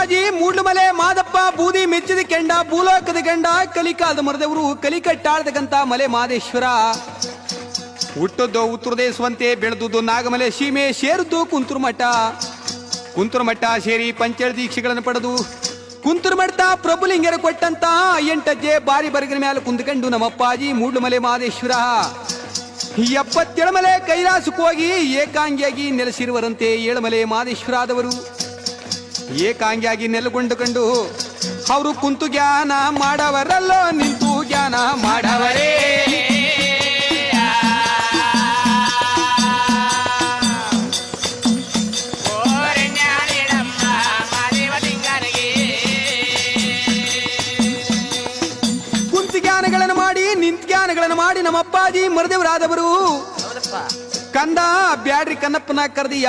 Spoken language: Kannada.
ಅಪ್ಪಾಜಿ ಮೂಡ್ಲಮಲೆ ಮಾದಪ್ಪ ಬೂದಿ ಮೆಚ್ಚಿದ ಕೆಂಡ ಭೂಲೋಕದ ಗಂಡ ಕಲಿಕಾಲದ ಮರದವರು ಕಲಿಕಟ್ಟಾಳ್ತಕ್ಕಂತ ಮಲೆ ಮಾದೇಶ್ವರ ಹುಟ್ಟದ್ದು ಉತ್ತರ ದೇಶವಂತೆ ಬೆಳೆದುದು ನಾಗಮಲೆ ಸೀಮೆ ಸೇರಿದ್ದು ಕುಂತುರಮಠ ಸೇರಿ ಪಂಚಳ ದೀಕ್ಷೆಗಳನ್ನು ಪಡೆದು ಕುಂತುರಮಠ ಪ್ರಭುಲಿಂಗರ ಕೊಟ್ಟಂತ 8 ಹೆಜ್ಜೆ ಬಾರಿ ಬರಗಿನ ಮೇಲೆ ಕುಂದ್ಕೊಂಡು ನಮ್ಮಪ್ಪಾಜಿ ಮೂಡ್ಲಮಲೆ ಮಾದೇಶ್ವರ 77 ಮಲೆ ಕೈಲಾಸಕ್ಕೆ ಹೋಗಿ ಏಕಾಂಗಿಯಾಗಿ ನೆಲೆಸಿರುವರಂತೆ 7 ಮಲೆ ಮಾದೇಶ್ವರಾದವರು ಏಕಾಂಗಿಯಾಗಿ ನೆಲೆಗೊಂಡುಕೊಂಡು ಅವರು ಕುಂತು ಜ್ಞಾನ ಮಾಡವರಲ್ಲೋ ನಿಂತು ಜ್ಞಾನ ಮಾಡವರೇ ಕುಂತು ಜ್ಞಾನಗಳನ್ನು ಮಾಡಿ ನಿಂತು ಜ್ಞಾನಗಳನ್ನು ಮಾಡಿ ನಮ್ಮಪ್ಪಾಜಿ ಮರದೇವರಾದವರು ಕಂದ ಬ್ಯಾಡ್ರಿ ಕನ್ನಪ್ಪನ ಕರೆದಿ ಯಾವ